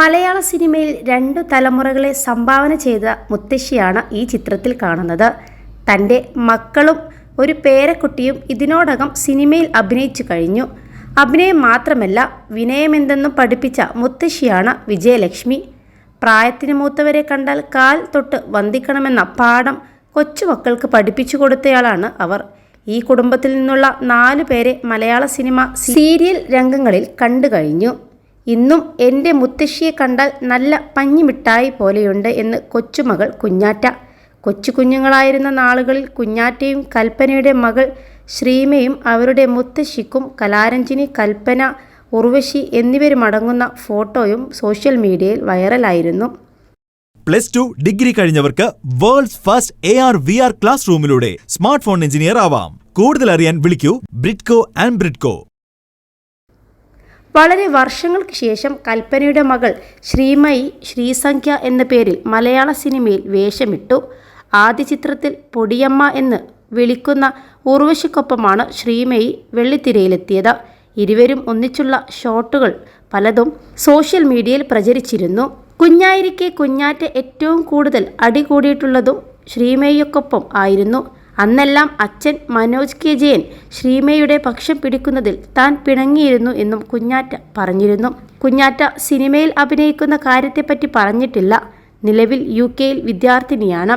മലയാള സിനിമയിൽ 2 തലമുറകളെ സംഭാവന ചെയ്ത മുത്തശ്ശിയാണ് ഈ ചിത്രത്തിൽ കാണുന്നത്. തൻ്റെ മക്കളും ഒരു പേരക്കുട്ടിയും ഇതിനോടകം സിനിമയിൽ അഭിനയിച്ചു കഴിഞ്ഞു. അഭിനയം മാത്രമല്ല, വിനയമെന്തെന്നും പഠിപ്പിച്ച മുത്തശ്ശിയാണ് വിജയലക്ഷ്മി. പ്രായത്തിന് മൂത്തവരെ കണ്ടാൽ കാൽ തൊട്ട് വന്ദിക്കണമെന്ന പാഠം കൊച്ചുമക്കൾക്ക് പഠിപ്പിച്ചു കൊടുത്തയാളാണ് അവർ. ഈ കുടുംബത്തിൽ നിന്നുള്ള 4 പേരെ മലയാള സിനിമ സീരിയൽ രംഗങ്ങളിൽ കണ്ടു കഴിഞ്ഞു. ഇന്നും എൻ്റെ മുത്തശ്ശിയെ കണ്ടാൽ നല്ല പഞ്ഞിമിഠായി പോലെയുണ്ട് എന്ന് കൊച്ചുമകൾ കുഞ്ഞാറ്റ. കൊച്ചു കുഞ്ഞുങ്ങളായിരുന്ന നാളുകളിൽ കുഞ്ഞാറ്റയും കൽപ്പനയുടെ മകൾ ശ്രീമയും അവരുടെ മുത്തശ്ശിക്കും കലാരഞ്ജിനി, കൽപ്പന, ഉർവശി എന്നിവരുമടങ്ങുന്ന ഫോട്ടോയും സോഷ്യൽ മീഡിയയിൽ വൈറലായിരുന്നു. +2 ഡിഗ്രി കഴിഞ്ഞവർക്ക് വേൾഡ്സ് ഫസ്റ്റ് AR/VR ക്ലാസ് റൂമിലൂടെ സ്മാർട്ട് ഫോൺ എഞ്ചിനീയർ ആവാം. കൂടുതൽ അറിയാൻ വിളിക്കൂ ബ്രിഡ്കോ ആൻഡ് ബ്രിഡ്കോ. വളരെ വർഷങ്ങൾക്ക് ശേഷം കൽപ്പനയുടെ മകൾ ശ്രീമയി ശ്രീസംഖ്യ എന്ന പേരിൽ മലയാള സിനിമയിൽ വേഷമിട്ടു. ആദ്യ ചിത്രത്തിൽ പൊടിയമ്മ എന്ന് വിളിക്കുന്ന ഉർവശിക്കൊപ്പമാണ് ശ്രീമയി വെള്ളിത്തിരയിലെത്തിയത്. ഇരുവരും ഒന്നിച്ചുള്ള ഷോട്ടുകൾ പലതും സോഷ്യൽ മീഡിയയിൽ പ്രചരിച്ചിരുന്നു. കുഞ്ഞായിരിക്കെ കുഞ്ഞാറ്റ ഏറ്റവും കൂടുതൽ അടി കൂടിയിട്ടുള്ളതും ശ്രീമയിക്കൊപ്പം ആയിരുന്നു. അന്നെല്ലാം അച്ഛൻ മനോജ് കെ ജയൻ ശ്രീമയുടെ പക്ഷം പിടിക്കുന്നതിൽ താൻ പിണങ്ങിയിരുന്നു എന്നും കുഞ്ഞാറ്റ പറഞ്ഞിരുന്നു. കുഞ്ഞാറ്റ സിനിമയിൽ അഭിനയിക്കുന്ന കാര്യത്തെപ്പറ്റി പറഞ്ഞിട്ടില്ല. നിലവിൽ UK-യിൽ വിദ്യാർത്ഥിനിയാണ്.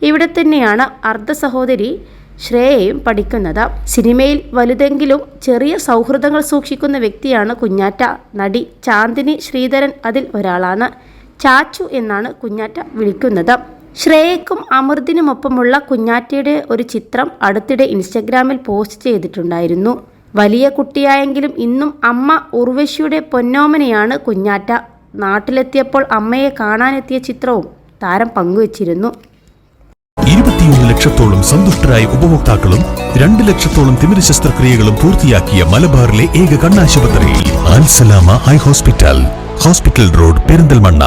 ഇവിടെ തന്നെയാണ് അർദ്ധ സഹോദരി ശ്രേയയും പഠിക്കുന്നത്. സിനിമയിൽ വലുതെങ്കിലും ചെറിയ സൗഹൃദങ്ങൾ സൂക്ഷിക്കുന്ന വ്യക്തിയാണ് കുഞ്ഞാറ്റ. നടി ചാന്ദിനി ശ്രീധരൻ അതിൽ ഒരാളാണ്. ചാച്ചു എന്നാണ് കുഞ്ഞാറ്റ വിളിക്കുന്നത്. ശ്രേയയ്ക്കും അമൃതിനുമൊപ്പമുള്ള കുഞ്ഞാറ്റയുടെ ഒരു ചിത്രം അടുത്തിടെ ഇൻസ്റ്റഗ്രാമിൽ പോസ്റ്റ് ചെയ്തിട്ടുണ്ടായിരുന്നു. വലിയ കുട്ടിയായെങ്കിലും ഇന്നും അമ്മ ഉർവശിയുടെ പൊന്നോമനയാണ് കുഞ്ഞാറ്റ. നാട്ടിലെത്തിയപ്പോൾ അമ്മയെ കാണാനെത്തിയ ചിത്രവും താരം പങ്കുവച്ചിരുന്നു. 21 ലക്ഷത്തോളം സന്തുഷ്ടരായ ഉപഭോക്താക്കളും 2 ലക്ഷത്തോളം തിമിര ശസ്ത്രക്രിയകളും പൂർത്തിയാക്കിയ മലബാറിലെ ഏക കണ്ണാശുപത്രി അൽ സലാമ ഹൈ ഹോസ്പിറ്റൽ റോഡ്, പെരിന്തൽമണ്ണ.